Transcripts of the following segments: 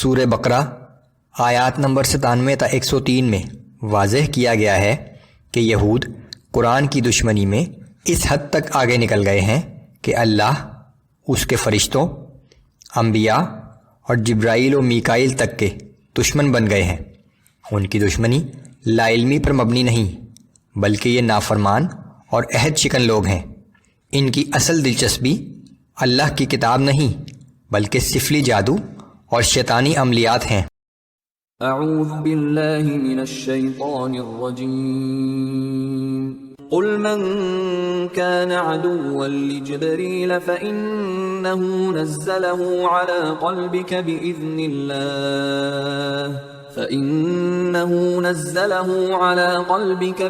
سورہ بقرہ آیات نمبر 97 تا 103 میں واضح کیا گیا ہے کہ یہود قرآن کی دشمنی میں اس حد تک آگے نکل گئے ہیں کہ اللہ اس کے فرشتوں، انبیاء اور جبرائیل و میکائیل تک کے دشمن بن گئے ہیں۔ ان کی دشمنی لا علمی پر مبنی نہیں، بلکہ یہ نافرمان اور عہد شکن لوگ ہیں۔ ان کی اصل دلچسپی اللہ کی کتاب نہیں بلکہ سفلی جادو اور شیطانی عملیات ہیں۔ اعوذ باللہ من الشیطان الرجیم قل من كان عدوا لجبريل فإنه نزله على قلبك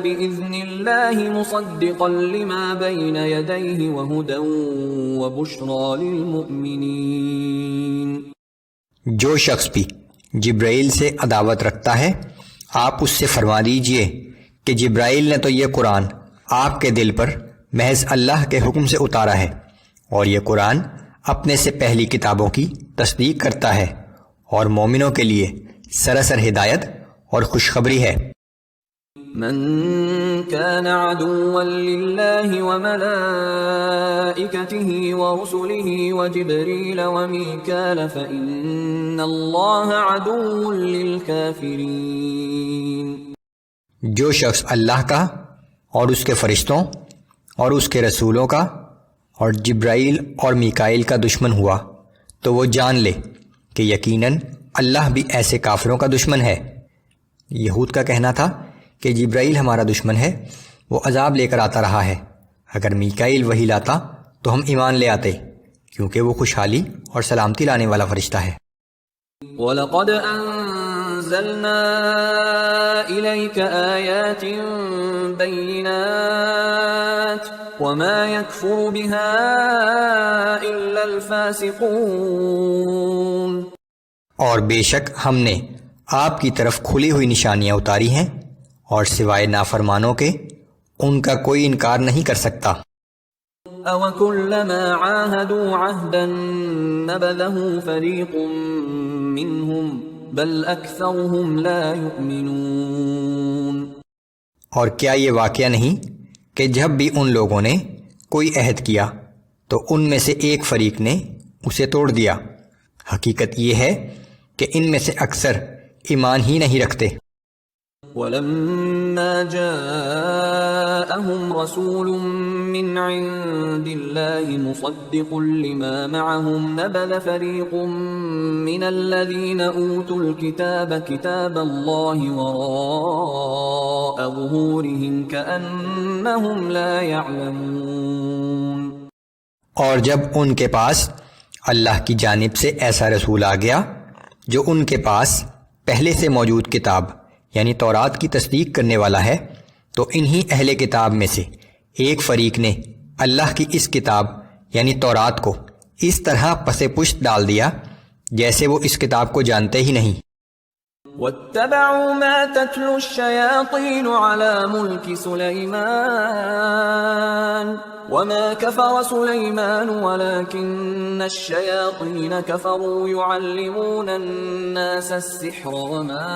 بإذن الله مصدقا لما بين يديه وهدى وبشرى للمؤمنين۔ جو شخص بھی جبرائیل سے عداوت رکھتا ہے آپ اس سے فرما دیجئے کہ جبرائیل نے تو یہ قرآن آپ کے دل پر محض اللہ کے حکم سے اتارا ہے، اور یہ قرآن اپنے سے پہلی کتابوں کی تصدیق کرتا ہے اور مومنوں کے لیے سراسر ہدایت اور خوشخبری ہے۔ من كان عدوا لله وملائكته ورسله وجبريل وميكال فإن الله عدو للكافرين۔ جو شخص اللہ کا اور اس کے فرشتوں اور اس کے رسولوں کا اور جبرائیل اور میکائیل کا دشمن ہوا تو وہ جان لے کہ یقیناً اللہ بھی ایسے کافروں کا دشمن ہے۔ یہود کا کہنا تھا کہ جبرائیل ہمارا دشمن ہے، وہ عذاب لے کر آتا رہا ہے، اگر میکائیل وحی لاتا تو ہم ایمان لے آتے، کیونکہ وہ خوشحالی اور سلامتی لانے والا فرشتہ ہے۔ وَلَقَدْ أَنزَلْنَا إِلَيْكَ آيَاتٍ بَيِّنَاتٍ وَمَا يَكْفُرُ بِهَا إِلَّا الْفَاسِقُونَ۔ اور بے شک ہم نے آپ کی طرف کھلی ہوئی نشانیاں اتاری ہیں، اور سوائے نافرمانوں کے ان کا کوئی انکار نہیں کر سکتا۔ أَوَكُلَّمَا عَاهَدُوا عَهْدًا نَبَذَهُ فَرِيقٌ مِّنْهُمْ بَلْ أَكْثَرُهُمْ لَا يُؤْمِنُونَ۔ اور کیا یہ واقعہ نہیں کہ جب بھی ان لوگوں نے کوئی عہد کیا تو ان میں سے ایک فریق نے اسے توڑ دیا، حقیقت یہ ہے کہ ان میں سے اکثر ایمان ہی نہیں رکھتے۔ وَلَمَّا جَاءَهُمْ رَسُولٌ مِّنْ عِندِ اللَّهِ مُصَدِّقٌ لِّمَا مَعَهُمْ نَبَذَ فَرِيقٌ مِّنَ الَّذِينَ أُوتُوا الْكِتَابَ كِتَابَ اللَّهِ وَرَاءَ ظُهُورِهِمْ كَأَنَّهُمْ لَا يَعْلَمُونَ۔ اور جب ان کے پاس اللہ کی جانب سے ایسا رسول آ گیا جو ان کے پاس پہلے سے موجود کتاب یعنی تورات کی تصدیق کرنے والا ہے، تو انہی اہل کتاب میں سے ایک فریق نے اللہ کی اس کتاب یعنی تورات کو اس طرح پس پشت ڈال دیا جیسے وہ اس کتاب کو جانتے ہی نہیں۔ وَاتَّبَعُوا مَا تَتْلُو الشَّيَاطِينُ عَلَى مُلْكِ سُلَيْمَانَ وَمَا كَفَرَ سُلَيْمَانُ وَلَكِنَّ الشَّيَاطِينَ كَفَرُوا يُعَلِّمُونَ النَّاسَ السِّحْرَ وَمَا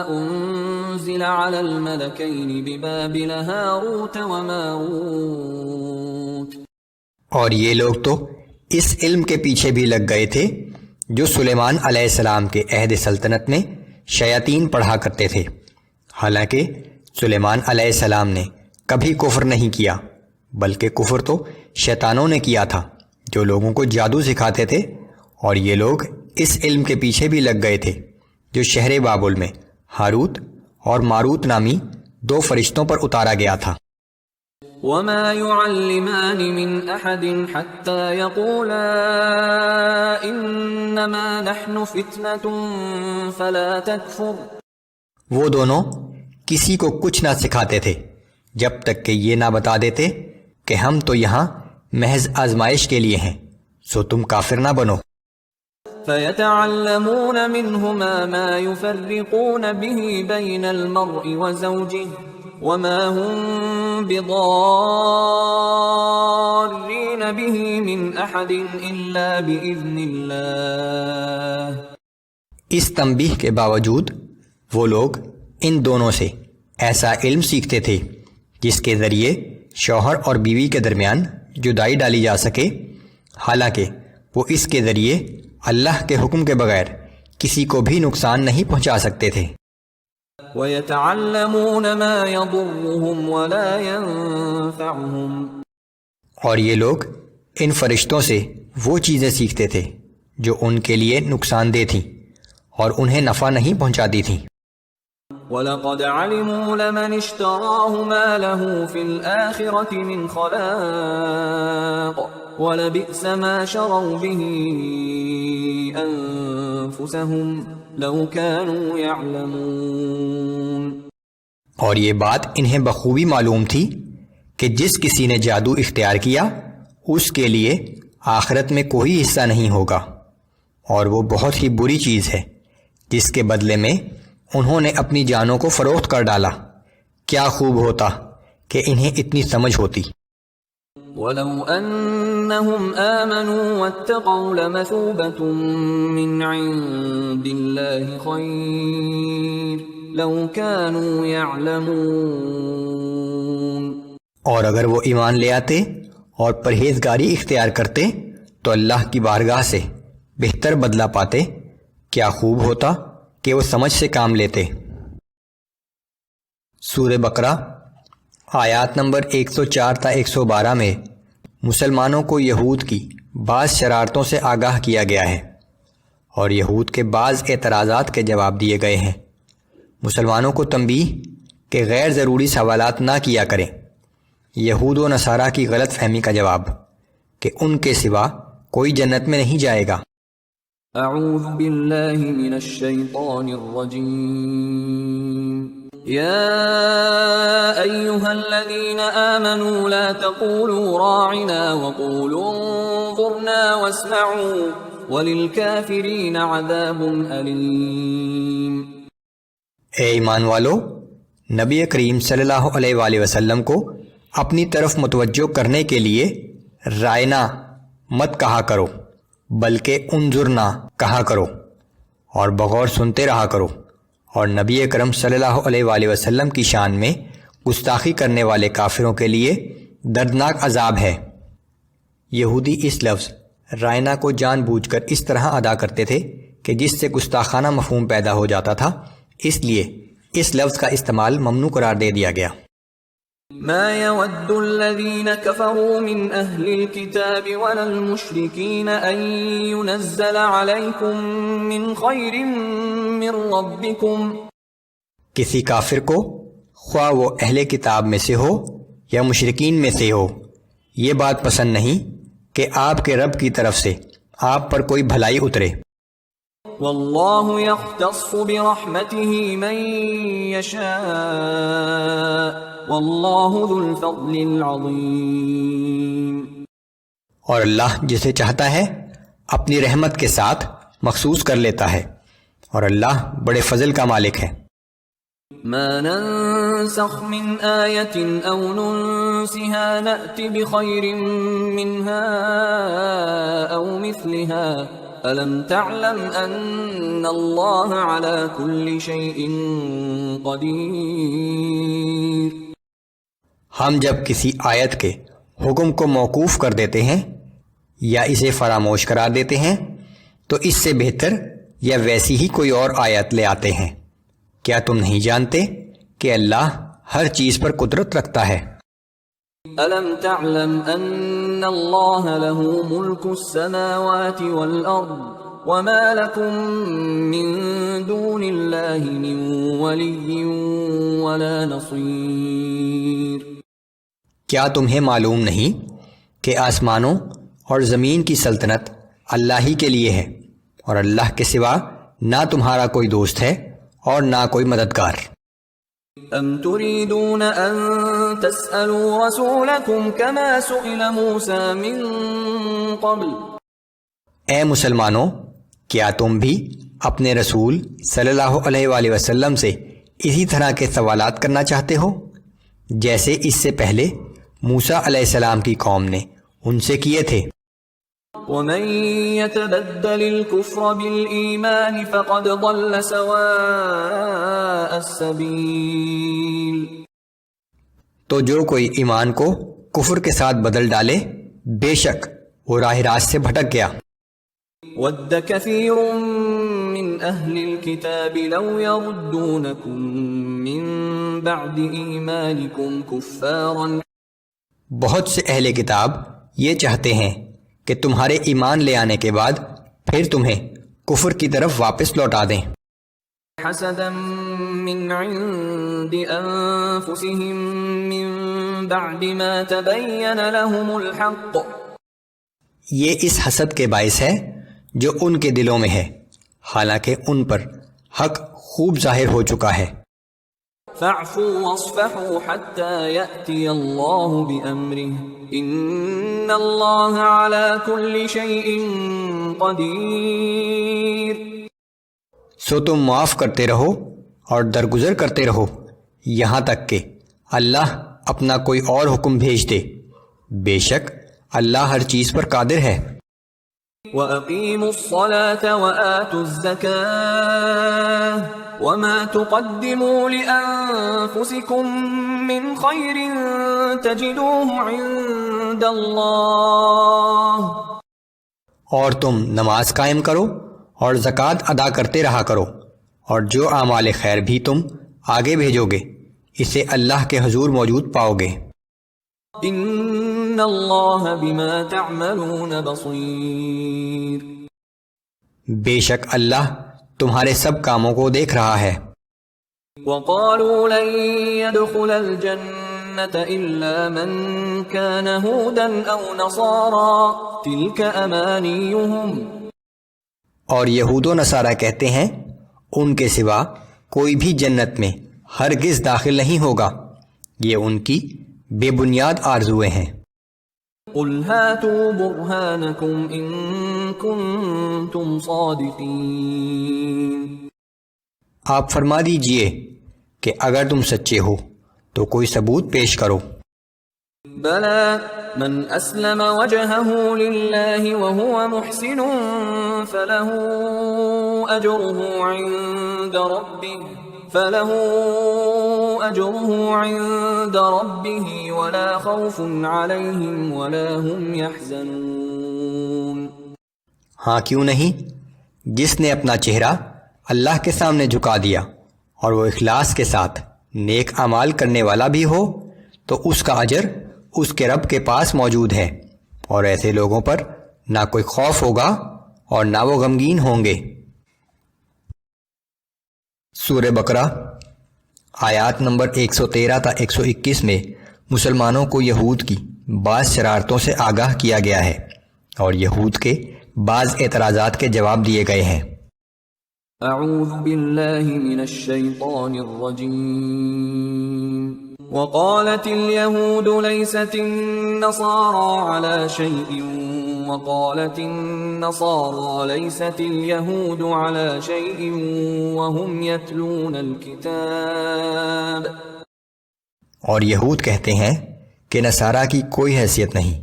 أُنزِلَ عَلَى الْمَلَكَيْنِ بِبَابِلَ هَارُوتَ وَمَارُوتَ۔ اور یہ لوگ تو اس علم کے پیچھے بھی لگ گئے تھے جو سلیمان علیہ السلام کے عہد سلطنت میں شیاطین پڑھا کرتے تھے، حالانکہ سلیمان علیہ السلام نے کبھی کفر نہیں کیا، بلکہ کفر تو شیطانوں نے کیا تھا جو لوگوں کو جادو سکھاتے تھے، اور یہ لوگ اس علم کے پیچھے بھی لگ گئے تھے جو شہر بابل میں ہاروت اور ماروت نامی دو فرشتوں پر اتارا گیا تھا۔ وَمَا يُعَلِّمَانِ مِنْ أَحَدٍ حَتَّى يَقُولَا إِنَّمَا نَحْنُ فِتْنَةٌ فَلَا تَكْفُرْ۔ وہ دونوں کسی کو کچھ نہ سکھاتے تھے جب تک کہ یہ نہ بتا دیتے کہ ہم تو یہاں محض آزمائش کے لیے ہیں، سو تم کافر نہ بنو۔ فَيَتَعَلَّمُونَ مِنْهُمَا مَا يُفَرِّقُونَ بِهِ بَيْنَ الْمَرْءِ وَزَوْجِهِ وَمَا هُمْ بِضَارِّينَ بِهِ مِنْ أَحَدٍ إِلَّا بِإِذْنِ اللَّهِ اس تنبیہ کے باوجود وہ لوگ ان دونوں سے ایسا علم سیکھتے تھے جس کے ذریعے شوہر اور بیوی کے درمیان جدائی ڈالی جا سکے، حالانکہ وہ اس کے ذریعے اللہ کے حکم کے بغیر کسی کو بھی نقصان نہیں پہنچا سکتے تھے۔ وَيَتَعَلَّمُونَ مَا يَضُرُّهُمْ وَلَا يَنفَعُهُمْ، اور یہ لوگ ان فرشتوں سے وہ چیزیں سیکھتے تھے جو ان کے لیے نقصان دہ تھیں اور انہیں نفع نہیں پہنچاتی تھیں۔ وَلَقَدْ عَلِمُوا لَمَنِ اشْتَرَاهُ مَا لَهُ فِي الْآخِرَةِ مِنْ خَلَاقٍ وَلَبِئْسَ مَا شَرَوْا بِهِ أَنفُسَهُمْ لَوْ كَانُوا يَعْلَمُونَ، اور یہ بات انہیں بخوبی معلوم تھی کہ جس کسی نے جادو اختیار کیا اس کے لیے آخرت میں کوئی حصہ نہیں ہوگا، اور وہ بہت ہی بری چیز ہے جس کے بدلے میں انہوں نے اپنی جانوں کو فروخت کر ڈالا۔ کیا خوب ہوتا کہ انہیں اتنی سمجھ ہوتی۔ وَلَوْ أَنَّهُمْ آمَنُوا وَاتَّقَوْا لَمَثُوبَةٌ مِّنْ عِندِ اللَّهِ خَيْرٌ لَوْ كَانُوا يَعْلَمُونَ، اور اگر وہ ایمان لے آتے اور پرہیزگاری اختیار کرتے تو اللہ کی بارگاہ سے بہتر بدلہ پاتے۔ کیا خوب ہوتا کہ وہ سمجھ سے کام لیتے۔ سورہ بقرہ آیات نمبر 104 تا 112 میں مسلمانوں کو یہود کی بعض شرارتوں سے آگاہ کیا گیا ہے اور یہود کے بعض اعتراضات کے جواب دیے گئے ہیں۔ مسلمانوں کو تنبیہ کہ غیر ضروری سوالات نہ کیا کریں۔ یہود و نصارہ کی غلط فہمی کا جواب کہ ان کے سوا کوئی جنت میں نہیں جائے گا۔ اعوذ باللہ من الشیطان الرجیم، یا ایہا الذین آمنوا لا تقولوا راعنا وقولوا انظرنا واسمعوا وللکافرین عذاب علیم۔ اے ایمان والو، نبی کریم صلی اللہ علیہ وآلہ وسلم کو اپنی طرف متوجہ کرنے کے لیے رائنا مت کہا کرو بلکہ انظرنا کہا کرو اور بغور سنتے رہا کرو، اور نبی اکرم صلی اللہ علیہ وآلہ وسلم کی شان میں گستاخی کرنے والے کافروں کے لیے دردناک عذاب ہے۔ یہودی اس لفظ رائنا کو جان بوجھ کر اس طرح ادا کرتے تھے کہ جس سے گستاخانہ مفہوم پیدا ہو جاتا تھا، اس لیے اس لفظ کا استعمال ممنوع قرار دے دیا گیا۔ ما يود الذين كفروا من أهل الكتاب ولا المشركين أن ينزل عليكم من خير من ربكم، کسی کافر کو خواہ وہ اہل کتاب میں سے ہو یا مشرکین میں سے ہو یہ بات پسند نہیں کہ آپ کے رب کی طرف سے آپ پر کوئی بھلائی اترے۔ واللہ یختص برحمته من یشاء واللہ ذو الفضل العظیم، اور اللہ جسے چاہتا ہے اپنی رحمت کے ساتھ مخصوص کر لیتا ہے، اور اللہ بڑے فضل کا مالک ہے۔ ما ننسخ من آیت او ننسها نأت بخیر منها او مثلها أَلَمْ تَعْلَمْ أَنَّ اللَّهَ عَلَى كُلِّ شَيْءٍ قَدِيرٌ۔ ہم جب کسی آیت کے حکم کو موقوف کر دیتے ہیں یا اسے فراموش قرار دیتے ہیں تو اس سے بہتر یا ویسی ہی کوئی اور آیت لے آتے ہیں۔ کیا تم نہیں جانتے کہ اللہ ہر چیز پر قدرت رکھتا ہے؟ أَلَمْ تَعْلَمْ أَنَّ اللَّهَ لَهُ مُلْكُ السَّمَاوَاتِ وَالْأَرْضِ وَمَا لَكُم مِّن دُونِ اللَّهِ مِن وَلِيٍّ وَلَا نَصِيرٍ۔ کیا تمہیں معلوم نہیں کہ آسمانوں اور زمین کی سلطنت اللہ ہی کے لیے ہے، اور اللہ کے سوا نہ تمہارا کوئی دوست ہے اور نہ کوئی مددگار۔ ام تريدون ان تسألوا رسولكم كما سئل موسى من قبل۔ اے مسلمانوں، کیا تم بھی اپنے رسول صلی اللہ علیہ وآلہ وسلم سے اسی طرح کے سوالات کرنا چاہتے ہو جیسے اس سے پہلے موسیٰ علیہ السلام کی قوم نے ان سے کیے تھے؟ ومن يتبدل الكفر بالإيمان فقد ضل سواء السبيل. تو جو کوئی ایمان کو کفر کے ساتھ بدل ڈالے بے شک وہ راہ راست سے بھٹک گیا. ود كثير من أهل الكتاب لو يردونكم من بعد إيمانكم كفارا. بہت سے اہل کتاب یہ چاہتے ہیں کہ تمہارے ایمان لے آنے کے بعد پھر تمہیں کفر کی طرف واپس لوٹا دیں. حسدا من عند أنفسهم من بعد ما تبين لهم الحق. یہ اس حسد کے باعث ہے جو ان کے دلوں میں ہے حالانکہ ان پر حق خوب ظاہر ہو چکا ہے. فاعفوا واصفحوا حتى يأتي الله بأمره إن الله على كل شيء قدير. سو تم معاف کرتے رہو اور درگزر کرتے رہو یہاں تک کہ اللہ اپنا کوئی اور حکم بھیج دے. بے شک اللہ ہر چیز پر قادر ہے. وَأَقِيمُوا الصَّلَاةَ وَآتُوا الزَّكَاةَ وَمَا تُقَدِّمُوا لِأَنفُسِكُم مِّن خَيْرٍ تَجِدُوهُ عِندَ اللَّهِ. اور تم نماز قائم کرو اور زکوٰۃ ادا کرتے رہا کرو اور جو اعمال خیر بھی تم آگے بھیجو گے اسے اللہ کے حضور موجود پاؤ گے. ان اللہ بما تعملون بصیر. بے شک اللہ تمہارے سب کاموں کو دیکھ رہا ہے. وقالوا لن يدخل الجنة إلا من كان هودا أو نصارى تلك أمانيهم. اور یہود و نصارہ کہتے ہیں ان کے سوا کوئی بھی جنت میں ہرگز داخل نہیں ہوگا یہ ان کی بے بنیاد آرزویں ہیں. قل هاتوا برهانكم إن كنتم صادقين. آپ فرما دیجئے کہ اگر تم سچے ہو تو کوئی ثبوت پیش کرو. بلى من أسلم وجهه لله وهو محسن فله أجره عند ربه ولا خوف عليهم ولا هم يحزنون. ہاں کیوں نہیں، جس نے اپنا چہرہ اللہ کے سامنے جھکا دیا اور وہ اخلاص کے ساتھ نیک اعمال کرنے والا بھی ہو تو اس کا اجر اس کے رب کے پاس موجود ہے اور ایسے لوگوں پر نہ کوئی خوف ہوگا اور نہ وہ غمگین ہوں گے. سورہ بقرہ آیات نمبر 113 تا 121 میں مسلمانوں کو یہود کی بعض شرارتوں سے آگاہ کیا گیا ہے اور یہود کے بعض اعتراضات کے جواب دیے گئے ہیں. اعوذ باللہ من الشیطان الرجیم. وقالت اليهود ليست النصارى على شيء وقالت النصارى ليست اليهود على شيء وهم يتلون الكتاب. اور یہود کہتے ہیں کہ نصارہ کی کوئی حیثیت نہیں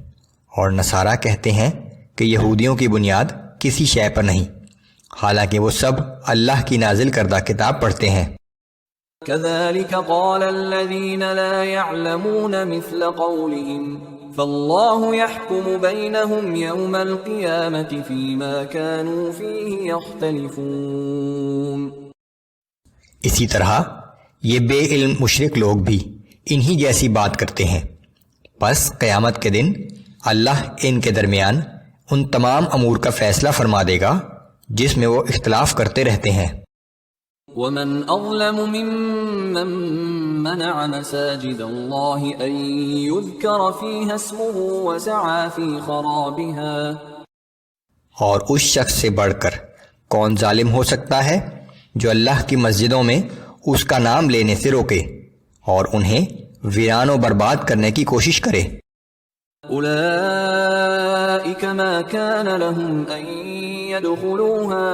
اور نصارہ کہتے ہیں کہ یہودیوں کی بنیاد کسی شے پر نہیں حالانکہ وہ سب اللہ کی نازل کردہ کتاب پڑھتے ہیں. كذلك قال الذين لا يعلمون مثل قولهم فالله يحكم بينهم يوم القيامة فيما كانوا فيه يختلفون. اسی طرح یہ بے علم مشرک لوگ بھی انہی جیسی بات کرتے ہیں پس قیامت کے دن اللہ ان کے درمیان ان تمام امور کا فیصلہ فرما دے گا جس میں وہ اختلاف کرتے رہتے ہیں. ومن اظلم ممن منع مساجد الله ان يذكر فيها اسمه وسعى في خرابها. اور اس شخص سے بڑھ کر کون ظالم ہو سکتا ہے جو اللہ کی مسجدوں میں اس کا نام لینے سے روکے اور انہیں ویران و برباد کرنے کی کوشش کرے. اولئک ما كان لهم ان يدخلوها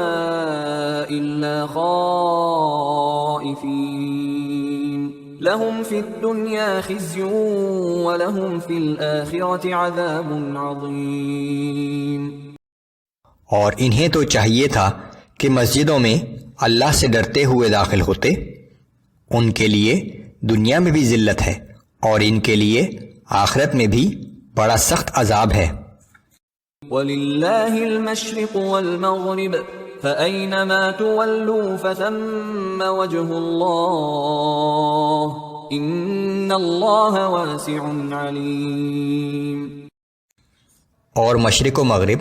الا خائفین لهم في الدنيا خزي ولهم في الآخرة عذاب عظيم. اور انہیں تو چاہیے تھا کہ مسجدوں میں اللہ سے ڈرتے ہوئے داخل ہوتے، ان کے لیے دنیا میں بھی ذلت ہے اور ان کے لیے آخرت میں بھی بڑا سخت عذاب ہے۔ وَلِلَّهِ الْمَشْرِقُ وَالْمَغْرِبُ فَأَيْنَمَا تُوَلُّوا فَثَمَّ وَجْهُ اللَّهِ إِنَّ اللَّهَ وَاسِعٌ عَلِيمٌ۔ اور مشرق و مغرب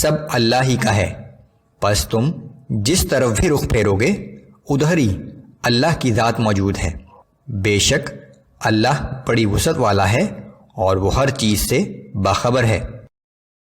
سب اللہ ہی کا ہے، پس تم جس طرف بھی رخ پھیرو گے ادھر ہی اللہ کی ذات موجود ہے، بے شک اللہ بڑی وسعت والا ہے اور وہ ہر چیز سے باخبر ہے۔